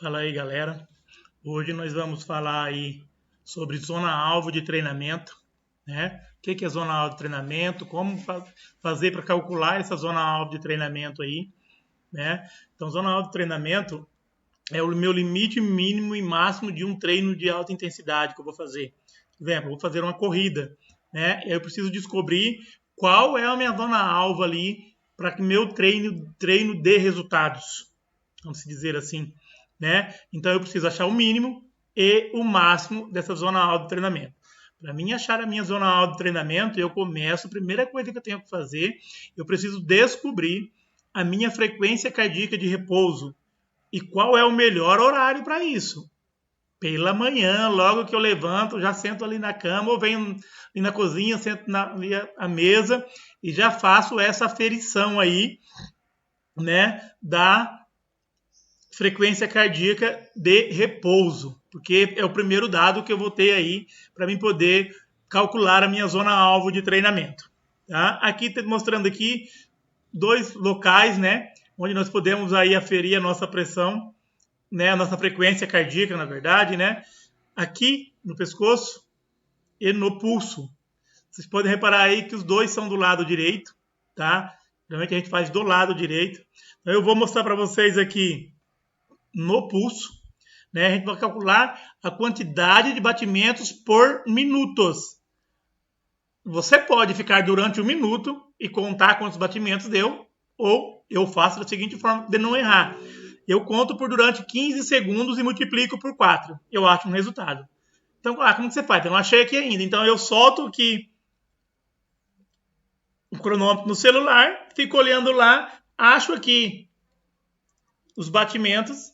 Fala aí, galera. Hoje nós vamos falar aí sobre zona-alvo de treinamento, né? O que é zona-alvo de treinamento, como fazer para calcular essa zona-alvo de treinamento aí, né? Então, zona-alvo de treinamento é o meu limite mínimo e máximo de um treino de alta intensidade que eu vou fazer. Por exemplo, eu vou fazer uma corrida, né? Eu preciso descobrir qual é a minha zona-alvo ali para que meu treino dê resultados, vamos dizer assim, né? Então eu preciso achar o mínimo e o máximo dessa zona alta de treinamento. Para mim achar a minha zona alta de treinamento, eu começo, a primeira coisa que eu tenho que fazer, eu preciso descobrir a minha frequência cardíaca de repouso e qual é o melhor horário para isso. Pela manhã, logo que eu levanto, já sento ali na cama ou venho ali na cozinha, sento ali à mesa e já faço essa aferição aí, né, da frequência cardíaca de repouso, porque é o primeiro dado que eu vou ter aí para mim poder calcular a minha zona-alvo de treinamento. Tá? Aqui mostrando aqui dois locais, né, onde nós podemos aí aferir a nossa pressão, né, a nossa frequência cardíaca, na verdade, né, aqui no pescoço e no pulso. Vocês podem reparar aí que os dois são do lado direito, tá? Geralmente a gente faz do lado direito. Então eu vou mostrar para vocês aqui no pulso, né? A gente vai calcular a quantidade de batimentos por minutos. Você pode ficar durante um minuto e contar quantos batimentos deu, ou eu faço da seguinte forma, de não errar. Eu conto por durante 15 segundos e multiplico por 4. Eu acho um resultado. Então, como que você faz? Eu não achei aqui ainda. Então, eu solto aqui o cronômetro no celular, fico olhando lá, acho aqui os batimentos.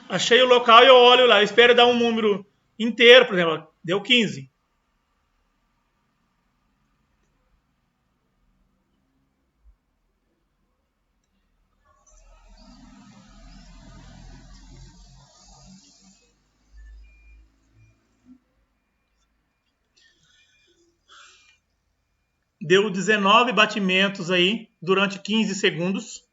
Achei o local e eu olho lá. Eu espero dar um número inteiro, por exemplo, deu 15. Deu 19 batimentos aí durante 15 segundos,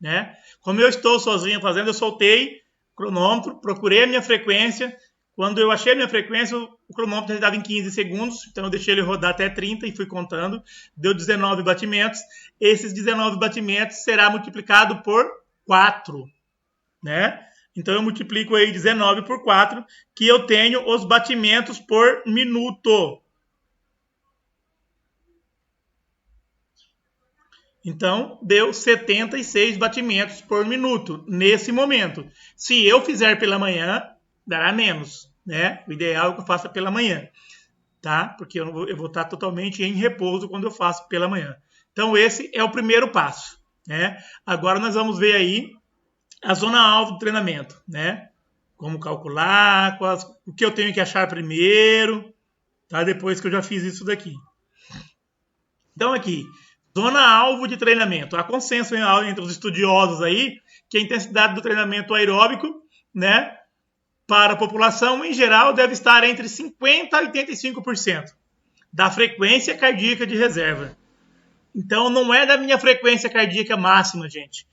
né? Como eu estou sozinho fazendo, eu soltei o cronômetro, procurei a minha frequência. Quando eu achei a minha frequência, o cronômetro já estava em 15 segundos, então eu deixei ele rodar até 30 e fui contando. Deu 19 batimentos. Esses 19 batimentos será multiplicado por 4, né? Então eu multiplico aí 19 por 4, que eu tenho os batimentos por minuto. Então, deu 76 batimentos por minuto nesse momento. Se eu fizer pela manhã, dará menos, né? O ideal é que eu faça pela manhã, tá? Porque eu vou estar totalmente em repouso quando eu faço pela manhã. Então, esse é o primeiro passo, né? Agora nós vamos ver aí a zona-alvo do treinamento, né? Como calcular, o que eu tenho que achar primeiro, tá? Depois que eu já fiz isso daqui. Então, aqui, zona-alvo de treinamento. Há consenso entre os estudiosos aí que a intensidade do treinamento aeróbico, né, para a população em geral deve estar entre 50% a 85% da frequência cardíaca de reserva. Então, não é da minha frequência cardíaca máxima, gente.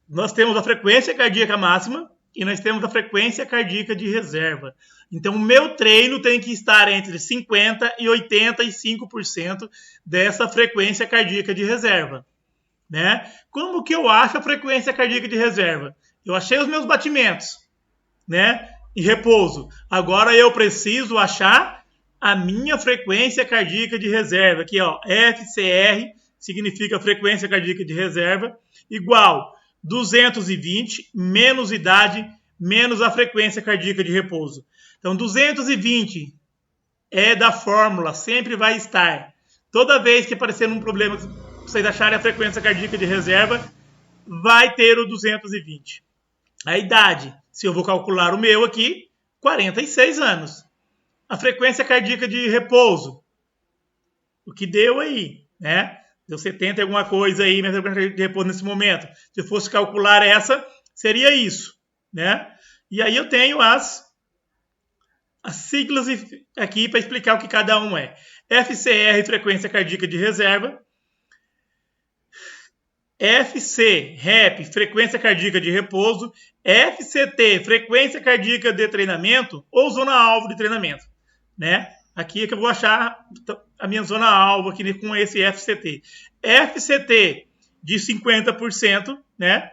Nós temos a frequência cardíaca máxima e nós temos a frequência cardíaca de reserva. Então, o meu treino tem que estar entre 50% e 85% dessa frequência cardíaca de reserva, né? Como que eu acho a frequência cardíaca de reserva? Eu achei os meus batimentos, né? E repouso. Agora eu preciso achar a minha frequência cardíaca de reserva. Aqui, ó, FCR significa frequência cardíaca de reserva, igual 220 menos idade menos a frequência cardíaca de repouso. Então, 220 é da fórmula, sempre vai estar. Toda vez que aparecer um problema, vocês acharem a frequência cardíaca de reserva, vai ter o 220. A idade, se eu vou calcular o meu aqui, 46 anos. A frequência cardíaca de repouso, o que deu aí, né? Deu 70 e alguma coisa aí, minha frequência de repouso nesse momento. Se eu fosse calcular essa, seria isso, né? E aí eu tenho as siglas aqui para explicar o que cada um é. FCR, frequência cardíaca de reserva. FC, REP, frequência cardíaca de repouso, FCT, frequência cardíaca de treinamento ou zona-alvo de treinamento, né? Aqui é que eu vou achar a minha zona-alvo aqui com esse FCT. FCT de 50%, né?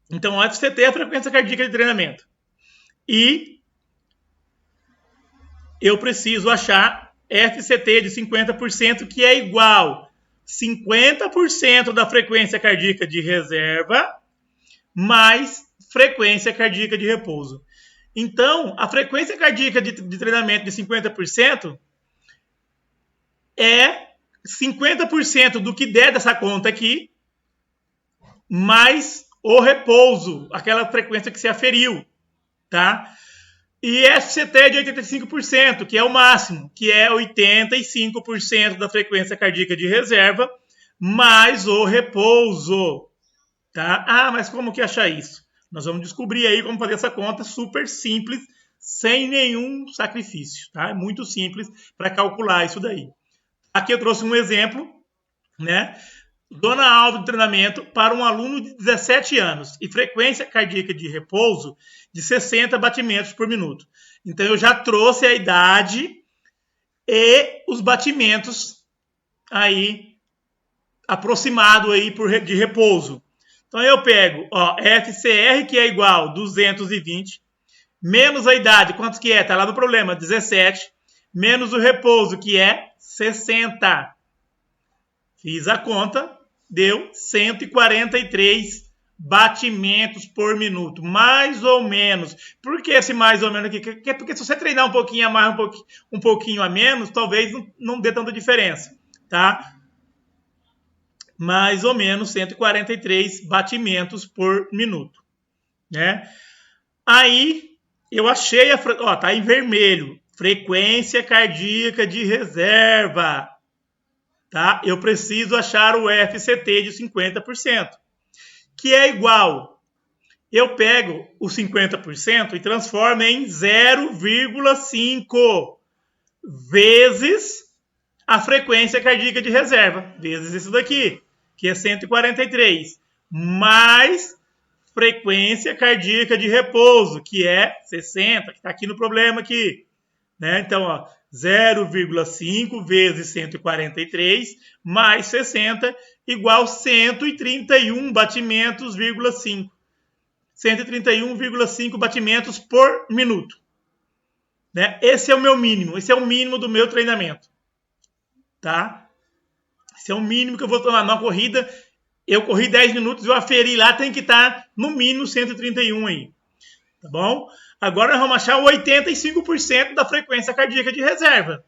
Então, o FCT é a frequência cardíaca de treinamento. E eu preciso achar FCT de 50%, que é igual 50% da frequência cardíaca de reserva mais frequência cardíaca de repouso. Então, a frequência cardíaca de treinamento de 50% é 50% do que der dessa conta aqui, mais o repouso, aquela frequência que se aferiu, tá? E FCT é de 85%, que é o máximo, que é 85% da frequência cardíaca de reserva, mais o repouso, tá? Ah, mas como que achar isso? Nós vamos descobrir aí como fazer essa conta super simples, sem nenhum sacrifício, tá? É muito simples para calcular isso daí. Aqui eu trouxe um exemplo, né? Zona-alvo de treinamento para um aluno de 17 anos e frequência cardíaca de repouso de 60 batimentos por minuto. Então, eu já trouxe a idade e os batimentos aí aproximado aí de repouso. Então, eu pego FCR, que é igual a 220, menos a idade, quanto que é? Está lá no problema, 17, menos o repouso, que é 60. Fiz a conta, deu 143 batimentos por minuto, mais ou menos. Por que esse mais ou menos aqui? Porque se você treinar um pouquinho a mais, um pouquinho a menos, talvez não dê tanta diferença, tá? Mais ou menos 143 batimentos por minuto, né? Aí eu achei tá em vermelho, frequência cardíaca de reserva. Tá? Eu preciso achar o FCT de 50%, que é igual. Eu pego o 50% e transformo em 0,5 vezes a frequência cardíaca de reserva, vezes isso daqui, que é 143, mais frequência cardíaca de repouso, que é 60, que está aqui no problema aqui. Né? Então, 0,5 vezes 143 mais 60 igual 131 batimentos, 5. 131,5 batimentos por minuto. Né? Esse é o meu mínimo, esse é o mínimo do meu treinamento. Tá? Esse é o mínimo que eu vou tomar na corrida. Eu corri 10 minutos, eu aferi lá, tem que estar no mínimo 131 aí. Tá bom? Agora nós vamos achar 85% da frequência cardíaca de reserva.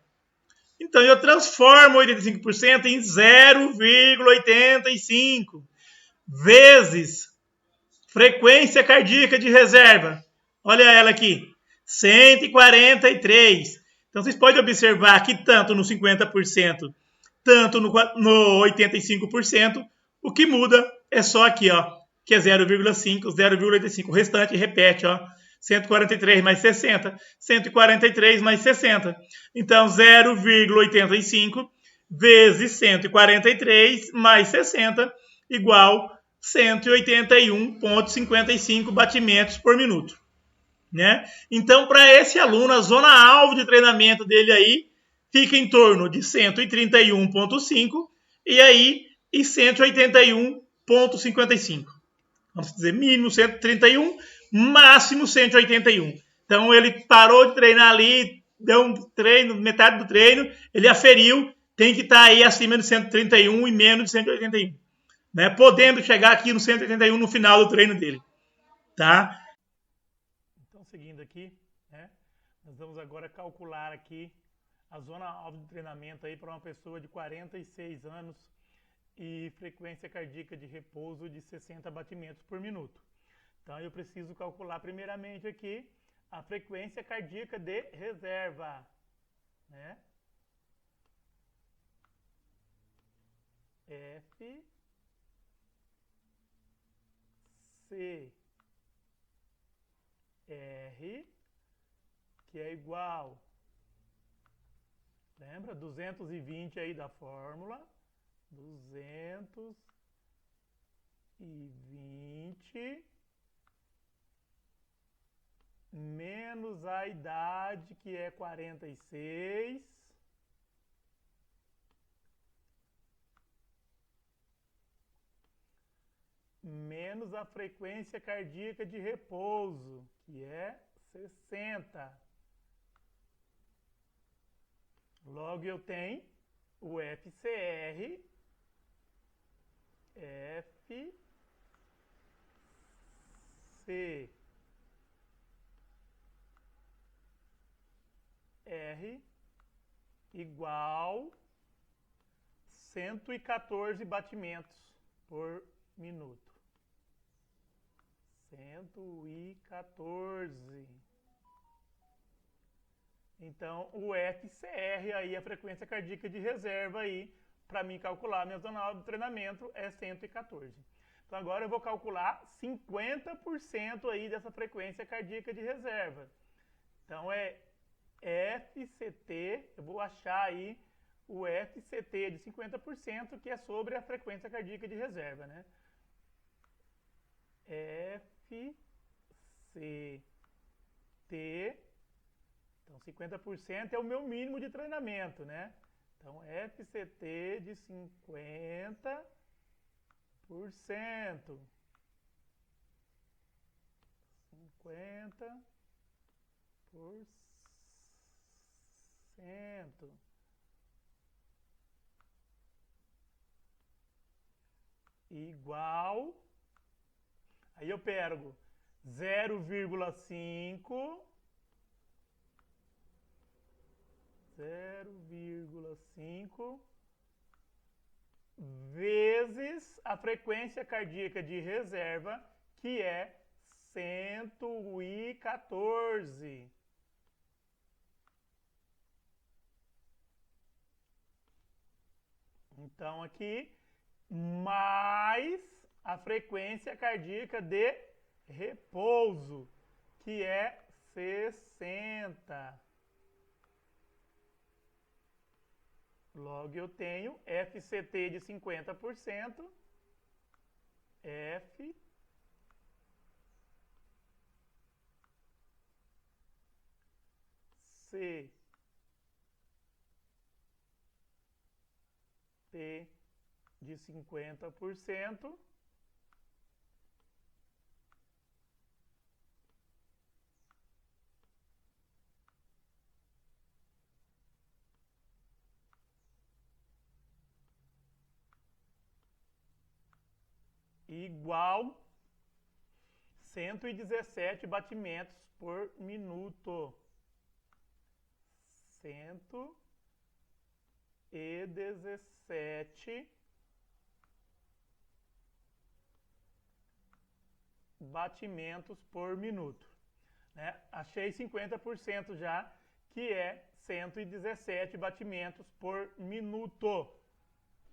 Então eu transformo 85% em 0,85 vezes frequência cardíaca de reserva. Olha ela aqui, 143. Então vocês podem observar que tanto no 50%, tanto no 85%, o que muda é só aqui, que é 0,5, 0,85. O restante repete, 143 mais 60, 143 mais 60. Então, 0,85 vezes 143 mais 60 igual 181,55 batimentos por minuto. Né? Então, para esse aluno, a zona-alvo de treinamento dele aí fica em torno de 131,5 e aí e 181,55. Vamos dizer, mínimo 131, máximo 181. Então, ele parou de treinar ali, deu um treino, metade do treino, ele aferiu, tem que estar aí acima de 131 e menos de 181. Né? Podendo chegar aqui no 181 no final do treino dele. Tá? Então, seguindo aqui, né, nós vamos agora calcular aqui a zona-alvo de treinamento aí para uma pessoa de 46 anos e frequência cardíaca de repouso de 60 batimentos por minuto. Então, eu preciso calcular primeiramente aqui a frequência cardíaca de reserva, né? F, C, R, que é igual, lembra? 220 aí da fórmula, 220 120 menos a idade, que é 46, menos a frequência cardíaca de repouso, que é 60. Logo eu tenho o FCR, R igual 114 batimentos por minuto. 114. Então, o FCR aí, a frequência cardíaca de reserva aí, para mim calcular minha zona de treinamento é 114. Então, agora eu vou calcular 50% aí dessa frequência cardíaca de reserva. Então, é FCT, eu vou achar aí o FCT de 50%, que é sobre a frequência cardíaca de reserva, né? FCT, então 50% é o meu mínimo de treinamento, né? Então, FCT de 50%. 50%. Igual. Aí eu pego 0,5 vezes a frequência cardíaca de reserva, que é 114. Então aqui, mais a frequência cardíaca de repouso, que é 60. Logo eu tenho FCT de 50%, F C T de 50%, igual 117 batimentos por minuto. 117 batimentos por minuto. Né? Achei 50% já, que é 117 batimentos por minuto.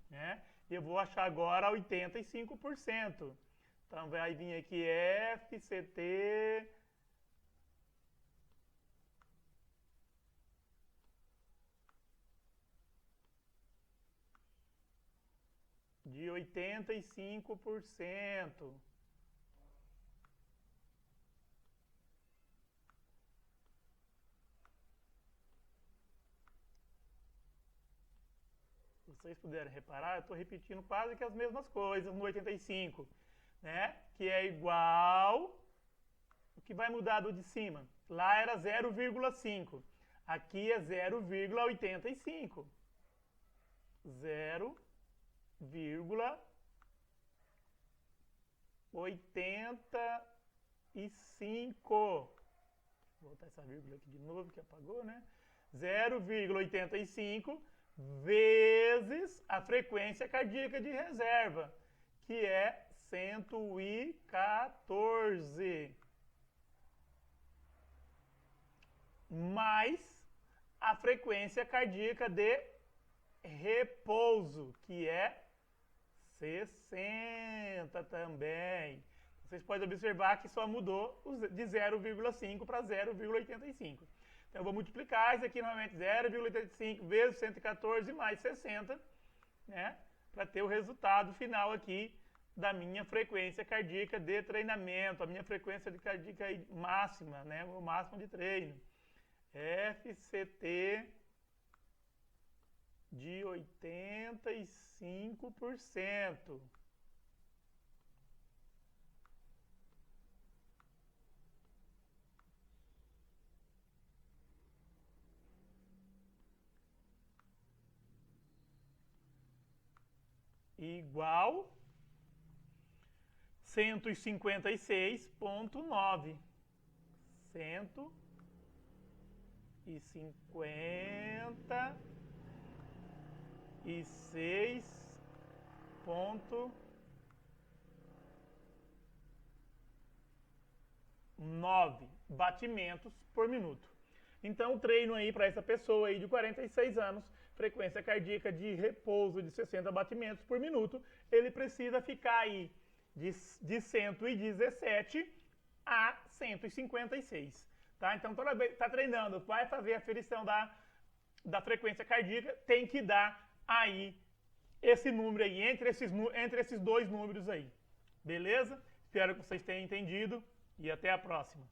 Né? Eu vou achar agora 85%. Então vai vir aqui FCT de 85%. Se vocês puderem reparar, eu estou repetindo quase que as mesmas coisas no 85, né? Que é igual, o que vai mudar do de cima? Lá era 0,5, aqui é 0,85. 0,85. Vou botar essa vírgula aqui de novo, que apagou, né? 0,85 vezes a frequência cardíaca de reserva, que é 114, mais a frequência cardíaca de repouso, que é 60 também. Vocês podem observar que só mudou de 0,5 para 0,85. Então eu vou multiplicar isso aqui novamente, 0,85 vezes 114 mais 60, né? Para ter o resultado final aqui da minha frequência cardíaca de treinamento, a minha frequência de cardíaca máxima, né? O máximo de treino. FCT de 85%. Igual 156,9. 156,9 batimentos por minuto. Então, o treino aí para essa pessoa aí de 46 anos, frequência cardíaca de repouso de 60 batimentos por minuto, ele precisa ficar aí de 117 a 156. Tá? Então, toda vez que está treinando, vai fazer a aferição da frequência cardíaca, tem que dar aí esse número aí, entre esses dois números aí. Beleza? Espero que vocês tenham entendido e até a próxima.